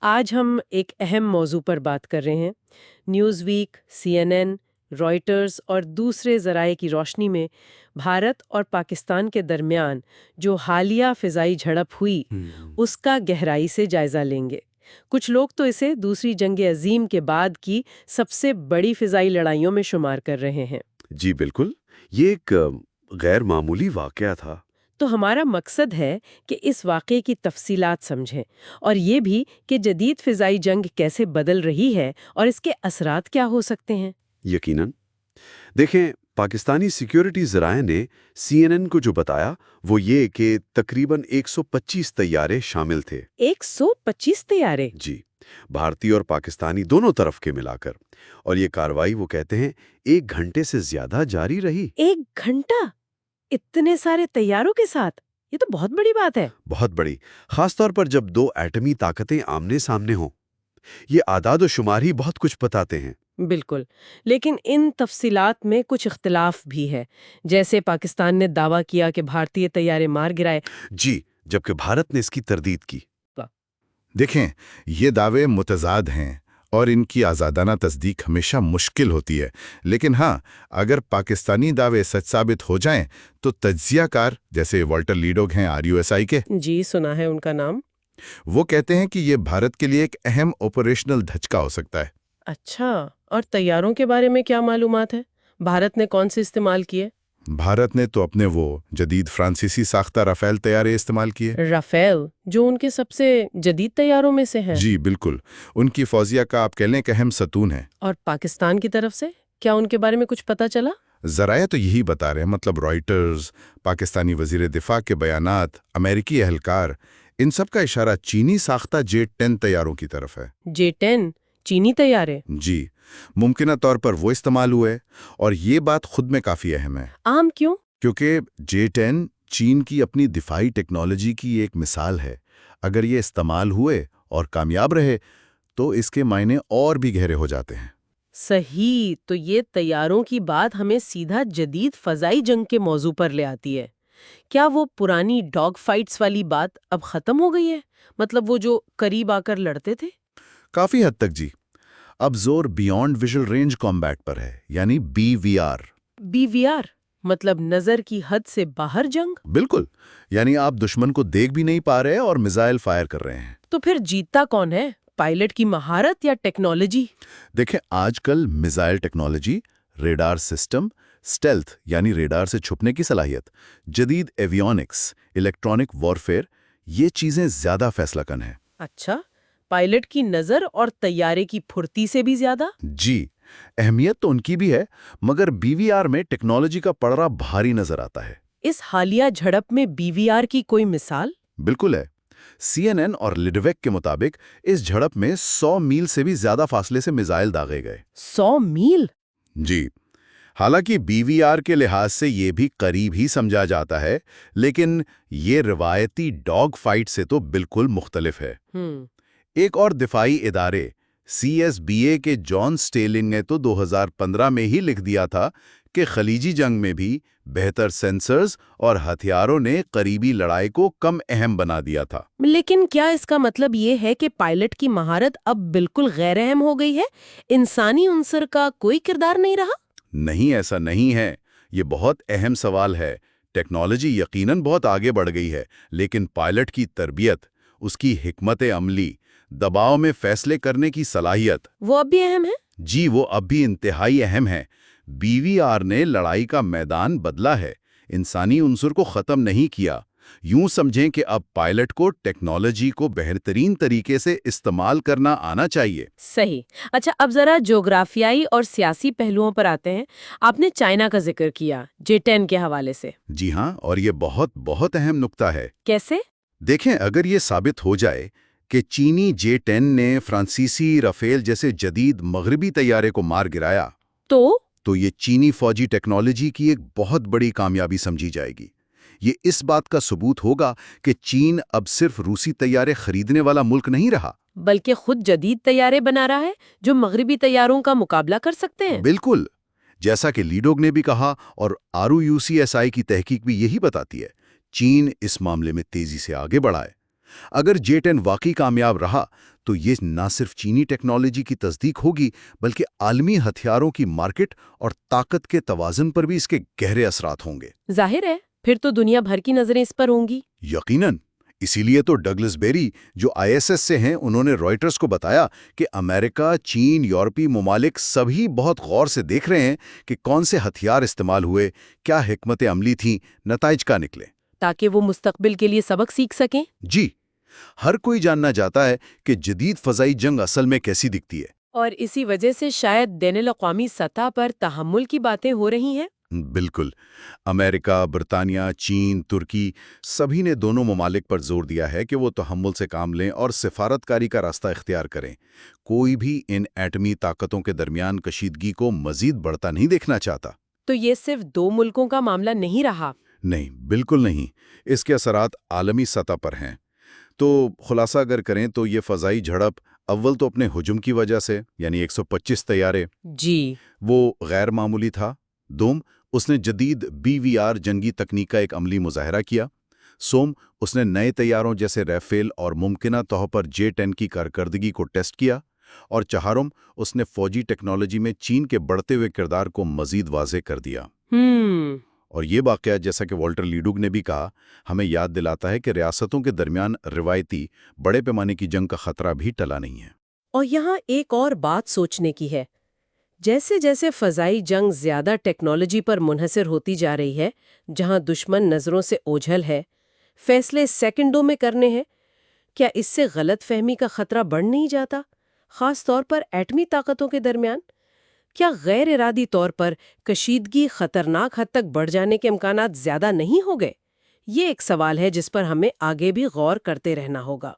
آج ہم ایک اہم موضوع پر بات کر رہے ہیں۔ نیوز ویک، CNN، رائٹرز اور دوسرے ذرائع کی روشنی میں بھارت اور پاکستان کے درمیان جو حالیہ فضائی جھڑپ ہوئی، اس کا گہرائی سے جائزہ لیں گے۔ کچھ لوگ تو اسے دوسری جنگ عظیم کے بعد کی سب سے بڑی فضائی لڑائیوں میں شمار کر رہے ہیں۔ جی بالکل، یہ ایک غیر معمولی واقعہ تھا۔ تو ہمارا مقصد ہے کہ اس واقعے کی تفصیلات سمجھیں، اور یہ بھی کہ جدید فضائی جنگ کیسے بدل رہی ہے اور اس کے اثرات کیا ہو سکتے ہیں۔ یقیناً دیکھیں، پاکستانی سیکیورٹی ذرائع نے CNN کو جو بتایا وہ یہ کہ تقریباً 125 طیارے شامل تھے۔ 125 طیارے؟ جی، بھارتی اور پاکستانی دونوں طرف کے ملا کر۔ اور یہ کارروائی وہ کہتے ہیں 1 گھنٹے سے زیادہ جاری رہی۔ 1 گھنٹہ؟ اتنے سارے طیاروں کے ساتھ؟ یہ تو بہت بڑی بات ہے۔ بہت بڑی، خاص طور پر جب 2 ایٹمی طاقتیں آمنے سامنے ہوں۔ یہ اعداد و شمار ہی بہت کچھ بتاتے ہیں۔ بالکل، لیکن ان تفصیلات میں کچھ اختلاف بھی ہے۔ جیسے پاکستان نے دعویٰ کیا کہ بھارتی طیارے مار گرائے۔ جی، جبکہ بھارت نے اس کی تردید کی۔ دیکھیں، یہ دعوے متضاد ہیں اور ان کی آزادانہ تصدیق ہمیشہ مشکل ہوتی ہے، لیکن ہاں، اگر پاکستانی دعوے سچ ثابت ہو جائیں تو تجزیہ کار جیسے والٹر لیڈوگ ہیں RUSI کے، جی سنا ہے ان کا نام۔ وہ کہتے ہیں کہ یہ بھارت کے لیے ایک اہم آپریشنل دھچکا ہو سکتا ہے۔ اچھا، اور طیاروں کے بارے میں کیا معلومات ہے؟ بھارت نے کون سے استعمال کیے؟ بھارت نے تو اپنے وہ جدید فرانسیسی ساختہ رافیل طیارے استعمال کیے۔ رافیل، جو ان کے سب سے جدید طیاروں میں سے ہیں۔ جی بالکل، ان کی فوجیہ کا آپ کہہ لیں کہ اہم ستون ہے۔ اور پاکستان کی طرف سے کیا ان کے بارے میں کچھ پتا چلا؟ ذرائع تو یہی بتا رہے ہیں، مطلب رائٹرز، پاکستانی وزیر دفاع کے بیانات، امریکی اہلکار، ان سب کا اشارہ چینی ساختہ J-10 طیاروں کی طرف ہے۔ J-10 چینی طیارے؟ جی، ممکنہ طور پر وہ استعمال ہوئے، اور یہ بات خود میں کافی اہم ہے۔ عام کیوں؟ کیونکہ J-10 چین کی اپنی دفاعی ٹیکنالوجی کی ایک مثال ہے۔ اگر یہ استعمال ہوئے اور کامیاب رہے تو اس کے معنی اور بھی گہرے ہو جاتے ہیں۔ صحیح، تو یہ طیاروں کی بات ہمیں سیدھا جدید فضائی جنگ کے موضوع پر لے آتی ہے۔ کیا وہ پرانی ڈاگ فائٹس والی بات اب ختم ہو گئی ہے؟ مطلب وہ جو قریب آ کر لڑتے تھے؟ کافی حد تک جی، اب زور بیونڈ ویژل رینج کامبیٹ پر ہے، یعنی BVR۔ BVR مطلب نظر کی حد سے باہر جنگ؟ بالکل، یعنی آپ دشمن کو دیکھ بھی نہیں پا رہے اور میزائل فائر کر رہے ہیں۔ تو پھر جیتتا کون ہے؟ پائلٹ کی مہارت یا ٹیکنالوجی؟ دیکھیں، آج کل میزائل ٹیکنالوجی، ریڈار سسٹم، سٹیلتھ یعنی ریڈار سے چھپنے کی صلاحیت، جدید ایویونکس، الیکٹرونک وارفیئر، یہ چیزیں زیادہ فیصلہ کن ہیں۔ اچھا، پائلٹ کی نظر اور طیارے کی پھرتی سے بھی زیادہ؟ جی، اہمیت تو ان کی بھی ہے، مگر BVR میں ٹیکنالوجی کا پڑھنا بھاری نظر آتا ہے۔ اس حالیہ جھڑپ میں BVR کی کوئی مثال؟ بالکل ہے۔ CNN اور لیڈویک کے مطابق اس جھڑپ میں 100 میل سے بھی زیادہ فاصلے سے میزائل داغے گئے۔ 100 میل؟ جی، حالانکہ BVR کے لحاظ سے یہ بھی قریب ہی سمجھا جاتا ہے، لیکن یہ روایتی ڈاگ فائٹ سے تو بالکل مختلف ہے۔ ایک اور دفاعی ادارے CSBA کے جان سٹیلنگ نے تو 2015 میں ہی لکھ دیا تھا کہ خلیجی جنگ میں بھی بہتر سینسرز اور ہتھیاروں نے قریبی لڑائی کو کم اہم بنا دیا تھا۔ لیکن کیا اس کا مطلب یہ ہے کہ پائلٹ کی مہارت اب بالکل غیر اہم ہو گئی ہے؟ انسانی عنصر کا کوئی کردار نہیں رہا؟ نہیں، ایسا نہیں ہے۔ یہ بہت اہم سوال ہے۔ ٹیکنالوجی یقیناً بہت آگے بڑھ گئی ہے، لیکن پائلٹ کی تربیت، اس کی حکمت عملی، دباؤ میں فیصلے کرنے کی صلاحیت، وہ اب بھی اہم ہے؟ جی وہ اب بھی انتہائی اہم ہے۔ BVR نے لڑائی کا میدان بدلا ہے، انسانی عنصر کو ختم نہیں کیا۔ یوں سمجھیں کہ اب پائلٹ کو ٹیکنالوجی کو بہترین طریقے سے استعمال کرنا آنا چاہیے۔ صحیح۔ اچھا، اب ذرا جغرافیائی اور سیاسی پہلوؤں پر آتے ہیں۔ آپ نے چائنا کا ذکر کیا J-10 کے حوالے سے۔ جی ہاں، اور یہ بہت بہت اہم نکتہ ہے۔ کیسے؟ دیکھیں، اگر یہ ثابت ہو جائے کہ چینی J-10 نے فرانسیسی رافیل جیسے جدید مغربی طیارے کو مار گرایا تو یہ چینی فوجی ٹیکنالوجی کی ایک بہت بڑی کامیابی سمجھی جائے گی۔ یہ اس بات کا ثبوت ہوگا کہ چین اب صرف روسی طیارے خریدنے والا ملک نہیں رہا، بلکہ خود جدید طیارے بنا رہا ہے جو مغربی طیاروں کا مقابلہ کر سکتے ہیں۔ بالکل، جیسا کہ لیڈوگ نے بھی کہا اور RUSI کی تحقیق بھی یہی بتاتی ہے، چین اس معاملے میں تیزی سے آگے بڑھا ہے۔ اگر J-10 واقعی کامیاب رہا تو یہ نہ صرف چینی ٹیکنالوجی کی تصدیق ہوگی بلکہ عالمی ہتھیاروں کی مارکیٹ اور طاقت کے توازن پر بھی اس کے گہرے اثرات ہوں گے۔ ظاہر ہے، پھر تو دنیا بھر کی نظریں اس پر ہوں گی۔ یقیناً، اسی لیے تو ڈگلس بیری جو ISS سے ہیں انہوں نے رائٹرز کو بتایا کہ امریکہ، چین، یورپی ممالک سبھی بہت غور سے دیکھ رہے ہیں کہ کون سے ہتھیار استعمال ہوئے، کیا حکمت عملی تھیں، نتائج کا نکلے، تاکہ وہ مستقبل کے لیے سبق سیکھ سکیں۔ جی، ہر کوئی جاننا چاہتا ہے کہ جدید فضائی جنگ اصل میں کیسی دکھتی ہے۔ اور اسی وجہ سے شاید بین الاقوامی سطح پر تحمل کی باتیں ہو رہی ہیں۔ بالکل، امریکہ، برطانیہ، چین، ترکی سبھی نے دونوں ممالک پر زور دیا ہے کہ وہ تحمل سے کام لیں اور سفارتکاری کا راستہ اختیار کریں۔ کوئی بھی ان ایٹمی طاقتوں کے درمیان کشیدگی کو مزید بڑھتا نہیں دیکھنا چاہتا۔ تو یہ صرف دو ملکوں کا معاملہ نہیں رہا۔ نہیں، بالکل نہیں، اس کے اثرات عالمی سطح پر ہیں۔ تو خلاصہ اگر کریں تو یہ فضائی جھڑپ اول تو اپنے ہجوم کی وجہ سے، یعنی 125 طیارے، جی، وہ غیر معمولی تھا۔ دوم، اس نے جدید BVR جنگی تکنیک کا ایک عملی مظاہرہ کیا۔ سوم، اس نے نئے طیاروں جیسے ریفیل اور ممکنہ طور پر J-10 کی کارکردگی کو ٹیسٹ کیا۔ اور چہارم، اس نے فوجی ٹیکنالوجی میں چین کے بڑھتے ہوئے کردار کو مزید واضح کر دیا۔ اور یہ واقعہ، جیسا کہ والٹر لیڈوگ نے بھی کہا، ہمیں یاد دلاتا ہے کہ ریاستوں کے درمیان روایتی بڑے پیمانے کی جنگ کا خطرہ بھی ٹلا نہیں ہے۔ اور یہاں ایک اور بات سوچنے کی ہے، جیسے جیسے فضائی جنگ زیادہ ٹیکنالوجی پر منحصر ہوتی جا رہی ہے، جہاں دشمن نظروں سے اوجھل ہے، فیصلے سیکنڈوں میں کرنے ہیں، کیا اس سے غلط فہمی کا خطرہ بڑھ نہیں جاتا، خاص طور پر ایٹمی طاقتوں کے درمیان؟ کیا غیر ارادی طور پر کشیدگی خطرناک حد تک بڑھ جانے کے امکانات زیادہ نہیں ہو گئے؟ یہ ایک سوال ہے جس پر ہمیں آگے بھی غور کرتے رہنا ہوگا۔